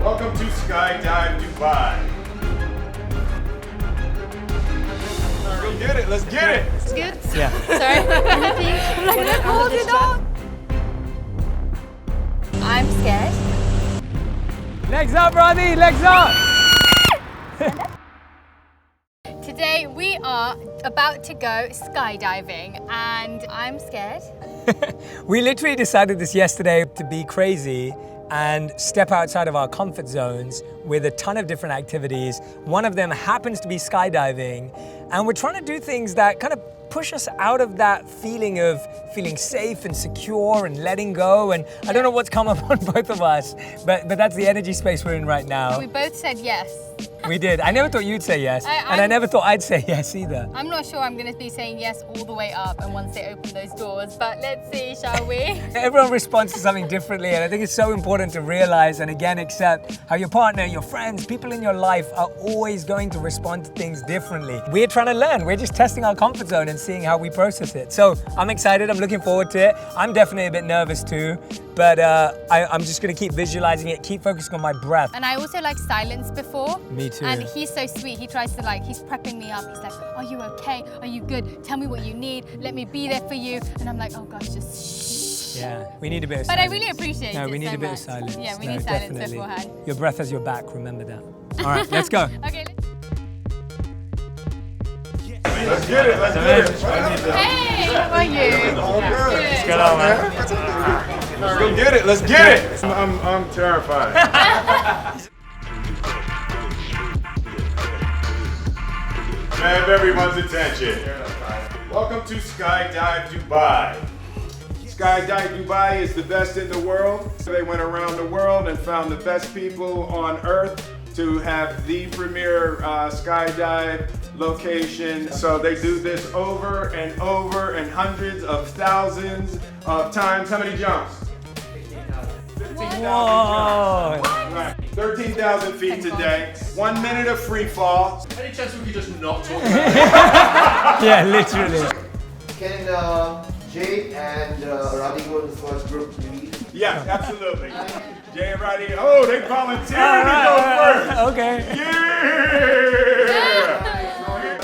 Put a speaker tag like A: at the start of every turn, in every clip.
A: Welcome to Skydive Dubai. Let's get it, let's get it.
B: It's good?
C: Yeah.
B: Sorry.
D: Hold it on. I'm scared.
C: Legs up, Radhi, legs up!
B: Today we are about to go skydiving and I'm scared.
C: We literally decided this yesterday to be crazy and step outside of our comfort zones with a ton of different activities. One of them happens to be skydiving, and we're trying to do things that kind of push us out of that feeling of feeling safe and secure and letting go. And I don't know what's come up on both of us, but that's the energy space we're in right now.
B: We both said yes.
C: We did. I never thought you'd say yes, and I never thought I'd say yes either.
B: I'm not sure I'm going to be saying yes all the way up and once they open those doors, but let's see, shall we?
C: Everyone responds to something differently, and I think it's so important to realize and again accept how your partner, your friends, people in your life are always going to respond to things differently. We're trying to learn. We're just testing our comfort zone and seeing how we process it. So I'm excited. I'm looking forward to it. I'm definitely a bit nervous too, but I'm just going to keep visualizing it, keep focusing on my breath.
B: And I also like silence before.
C: Me too.
B: And he's so sweet. He tries to he's prepping me up. He's like, are you okay? Are you good? Tell me what you need. Let me be there for you. And I'm like, oh gosh, just shh.
C: Yeah, we need a bit of
B: But
C: silence.
B: I really appreciate it.
C: No, we need
B: so
C: a bit
B: much.
C: of silence.
B: Yeah, we
C: No,
B: need silence
C: definitely.
B: beforehand.
C: Your breath has your back, remember that. All right, let's go.
B: Okay.
A: Let's get it, let's get it.
B: Hey, how are you?
A: Good.
C: Get on, man.
A: Let's go get it, let's get it. I'm terrified. Can I have everyone's attention? Welcome to Skydive Dubai. Skydive Dubai is the best in the world. They went around the world and found the best people on earth to have the premier skydive location. So they do this over and over and hundreds of thousands of times. How many jumps? 15,000
C: Whoa.
A: jumps. Right. 13,000 feet today. 1 minute of free fall.
E: Any chance we could just not talk about it?
C: Yeah, literally.
F: Can Jay and Radhi go in the first group, please?
A: Yeah, absolutely. Jay and Radhi, oh, they volunteered to go first.
C: Okay.
A: Yeah!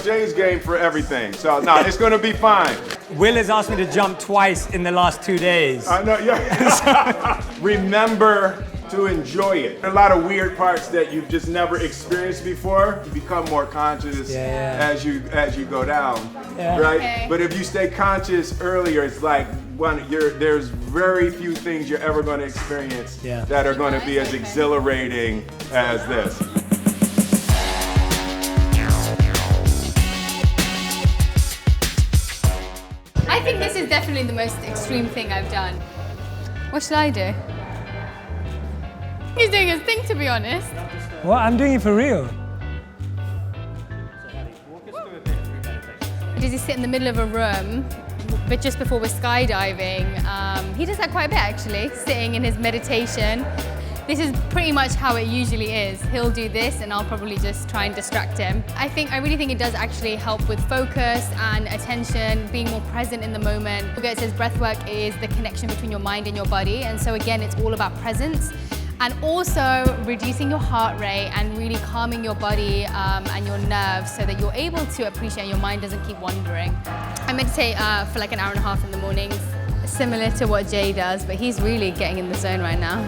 A: Jay's game for everything, so no, it's gonna be fine.
C: Will has asked me to jump twice in the last 2 days.
A: I know, yeah. Remember to enjoy it. A lot of weird parts that you've just never experienced before, you become more conscious as you go down, right?
B: Okay.
A: But if you stay conscious earlier, it's like there's very few things you're ever going to experience that are going to be as exhilarating as this.
B: I think this is definitely the most extreme thing I've done. What should I do? He's doing his thing, to be honest.
C: Well, I'm doing it for real.
B: Does he sit in the middle of a room, but just before we're skydiving? He does that quite a bit, actually, sitting in his meditation. This is pretty much how it usually is. He'll do this and I'll probably just try and distract him. I really think it does actually help with focus and attention, being more present in the moment. It says breath work is the connection between your mind and your body, and so again, it's all about presence. And also reducing your heart rate and really calming your body and your nerves so that you're able to appreciate your mind doesn't keep wandering. I meditate for like an hour and a half in the mornings, similar to what Jay does, but he's really getting in the zone right now.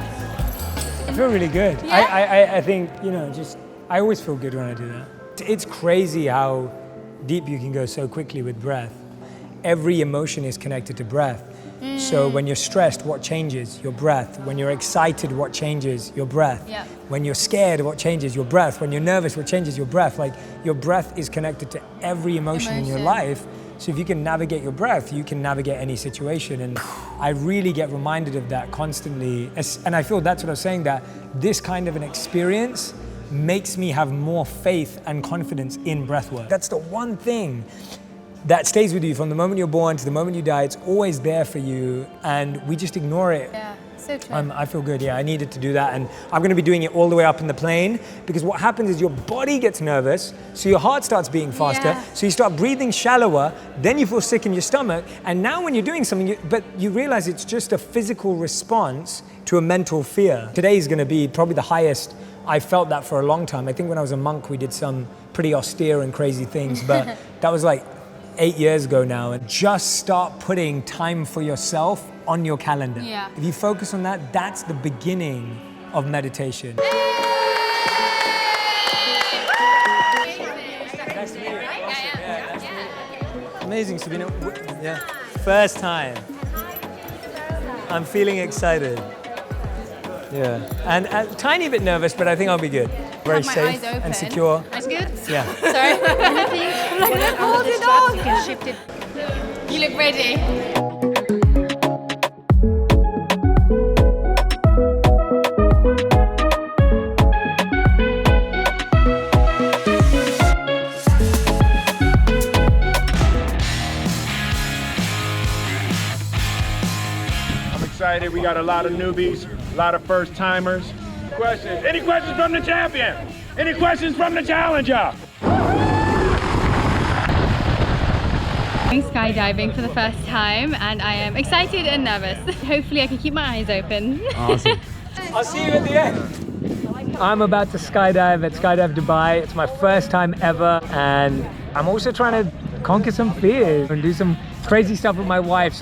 C: I feel really good.
B: Yeah?
C: I think, I always feel good when I do that. It's crazy how deep you can go so quickly with breath. Every emotion is connected to breath. So when you're stressed, what changes? Your breath. When you're excited, what changes? Your breath.
B: Yeah.
C: When you're scared, what changes? Your breath. When you're nervous, what changes? Your breath. Like, your breath is connected to every emotion in your life. So if you can navigate your breath, you can navigate any situation. And I really get reminded of that constantly. And I feel that's what I was saying, that this kind of an experience makes me have more faith and confidence in breathwork. That's the one thing that stays with you from the moment you're born to the moment you die. It's always there for you, and we just ignore it
B: So true.
C: I feel good, yeah, I needed to do that, and I'm gonna be doing it all the way up in the plane, because what happens is your body gets nervous, so your heart starts beating faster,
B: Yeah.
C: so you start breathing shallower, then you feel sick in your stomach, and now when you're doing something, but you realize it's just a physical response to a mental fear. Today is gonna be probably the highest. I felt that for a long time. I think when I was a monk, we did some pretty austere and crazy things, but that was like 8 years ago now. And just start putting time for yourself on your calendar.
B: Yeah.
C: If you focus on that, that's the beginning of meditation. Nice to meet you. Amazing, Sabina. Yeah. First time. I'm feeling excited. Yeah. And a tiny bit nervous, but I think I'll be good. Very
B: Have my
C: safe
B: eyes open.
C: and secure.
B: Eyes good?
C: Yeah.
B: Sorry.
D: Hold it on.
B: You can shift it. You look ready.
A: I'm excited. We got a lot of newbies, a lot of first timers. Questions? Any questions from the champion? Any questions from the challenger?
B: I'm skydiving for the first time and I am excited and nervous. Hopefully I can keep my eyes open.
C: Awesome. I'll see you at the end. I'm about to skydive at Skydive Dubai. It's my first time ever, and I'm also trying to conquer some fears and do some crazy stuff with my wife.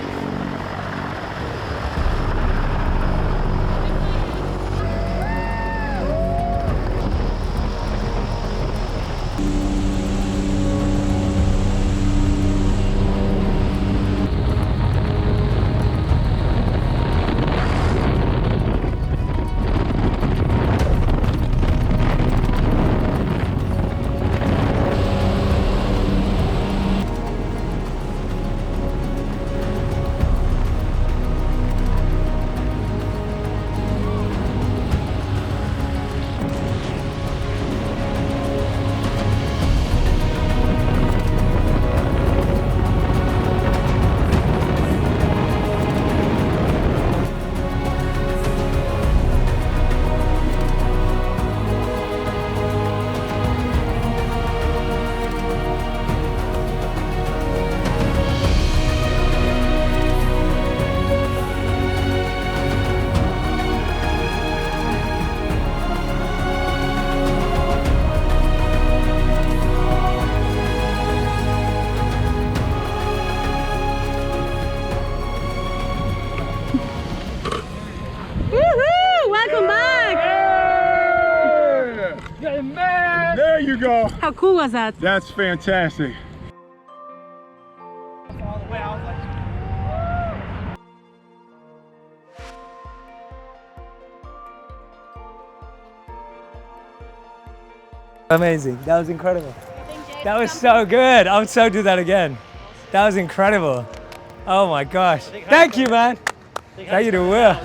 A: There you go.
D: How cool was that?
A: That's fantastic.
C: Amazing. That was incredible. That was so good. I would so do that again. That was incredible. Oh my gosh. Thank you, man. Thank you to Will.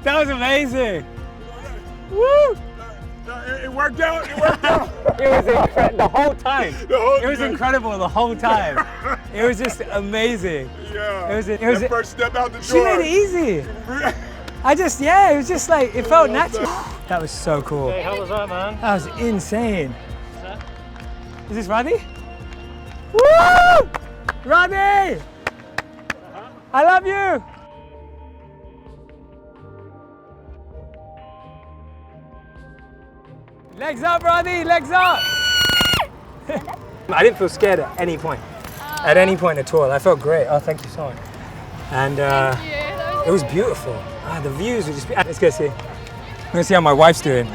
C: That was amazing. Woo!
A: It worked out. It worked out.
C: It was incredible the whole time. It was
A: time. incredible
C: the whole time. It was just amazing.
A: Yeah.
C: It was
A: that first step out the door.
C: She made it easy. It was just like, it felt natural. That was so cool.
G: Hey, how was that, man?
C: That was insane. Is this Radhi? Woo! Radhi! I love you! Legs up, Radhi, legs up! I didn't feel scared at any point. At any point at all. I felt great. Oh, thank you so much. And it was beautiful. The views were just beautiful. Let's go see. I'm gonna see how my wife's doing.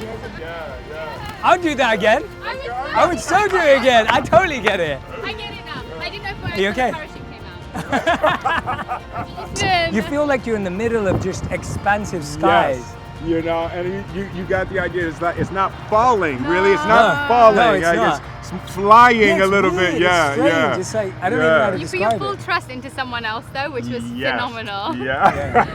C: I'll do that again. I would so do it again. I totally get it.
B: I get it now. I didn't know if
C: Are you okay?
B: parachute came out.
C: You feel like you're in the middle of just expansive skies.
A: Yes. You know, and you got the idea. It's not falling, really. It's not falling.
C: No, it's
A: I
C: not.
A: just flying a little
C: weird,
A: bit. Yeah,
C: it's strange.
A: yeah.
C: It's like, I don't even know how to
B: You put your
C: describe
B: full
C: it.
B: trust into someone else though, which was
A: Yes.
B: phenomenal.
A: Yeah.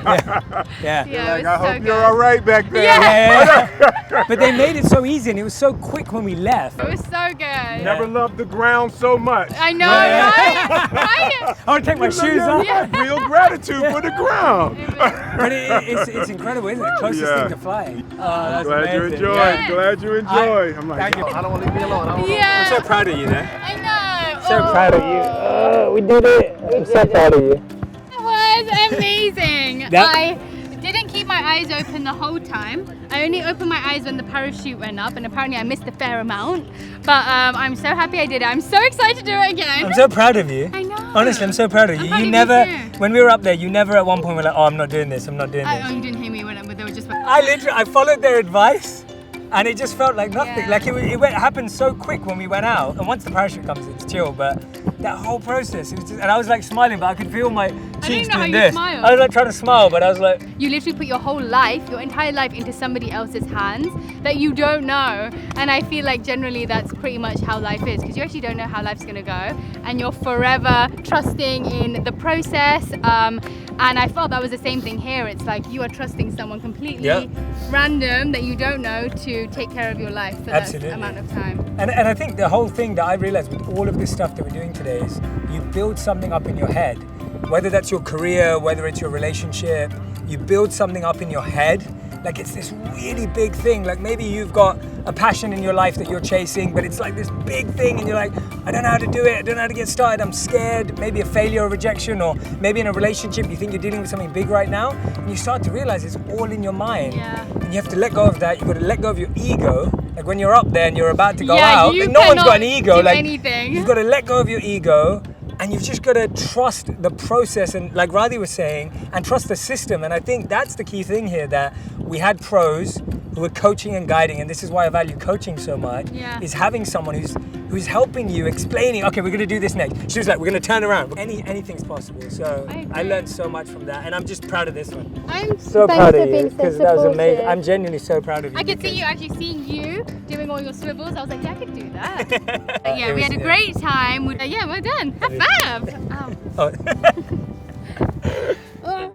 C: Yeah.
B: Yeah,
A: Like,
B: it was
A: I
B: so
A: hope
B: good.
A: you're all right back there.
C: Yeah. But they made it so easy and it was so quick when we left.
B: It was so good.
A: Never loved the ground so much.
B: I know, right? Right?
C: I would take my shoes off.
A: Real gratitude for the ground.
C: But it's incredible, isn't it? Closest
A: Yeah.
C: thing to flying. Oh, that's
A: Glad you
C: amazing.
A: enjoyed.
B: Yeah.
A: Glad you enjoyed. I'm like,
C: Thank you.
F: I don't want to leave me alone. I don't
B: Yeah.
C: I'm so proud of you, man.
B: I know.
C: So proud of you. Oh, we did it. I'm so proud of you.
B: It was amazing.
C: That-
B: I didn't keep my eyes open the whole time. I only opened my eyes when the parachute went up, and apparently I missed a fair amount. But I'm so happy I did it. I'm so excited to do it again.
C: I'm so proud of you.
B: I know.
C: Honestly, I'm so proud of you.
B: I'm proud
C: You
B: of you
C: never,
B: too.
C: when we were up there, you never at one point were like, oh, I'm not doing this, I'm not doing
B: Oh,
C: this.
B: you didn't hear me when they were just.
C: I followed their advice and it just felt like nothing.
B: Yeah.
C: Like it happened so quick when we went out. And once the parachute comes, it's chill. But that whole process, it was just, and I was like smiling, but I could feel my cheeks
B: know how
C: doing
B: you
C: this.
B: smiled.
C: I was like trying to smile, but I was like,
B: You literally put your whole life, your entire life into somebody else's hands that you don't know. And I feel like generally that's pretty much how life is, because you actually don't know how life's gonna go. And you're forever trusting in the process. And I felt that was the same thing here. It's like you are trusting someone completely
C: Yeah.
B: random that you don't know to take care of your life for
C: Absolutely.
B: that amount of time.
C: and I think the whole thing that I realized with all of this stuff that we're doing today is you build something up in your head, whether that's your career, whether it's your relationship, you build something up in your head. Like it's this really big thing. Like maybe you've got a passion in your life that you're chasing, but it's like this big thing and you're like, I don't know how to do it, I don't know how to get started, I'm scared, maybe a failure or rejection, or maybe in a relationship you think you're dealing with something big right now, and you start to realize it's all in your mind.
B: Yeah.
C: And you have to let go of that, you've got to let go of your ego. Like when you're up there and you're about to go
B: Yeah,
C: out,
B: you
C: and no one's got an
B: cannot
C: ego.
B: do
C: Like
B: anything.
C: you've got to let go of your ego. And you've just got to trust the process, and like Radhi was saying, and trust the system. And I think that's the key thing here, that we had pros who were coaching and guiding, and this is why I value coaching so much,
B: Yeah.
C: is having someone who's helping you, explaining, okay, we're going to do this next. She was like, we're going to turn around. Anything's possible. So
B: I agree.
C: I learned so much from that, and I'm just proud of this one.
B: I'm
C: So
B: thanks
C: proud
B: for
C: of you,
B: being so
C: because that was amazing.
B: supportive.
C: I'm genuinely so proud of you.
B: I could see
C: because-
B: you actually seeing you doing all your swivels. I was like, yeah, I could do that. But
C: It
B: yeah, we
C: was-
B: had a great time. Yeah, we're done. Have fab.
C: Oh.
B: Oh.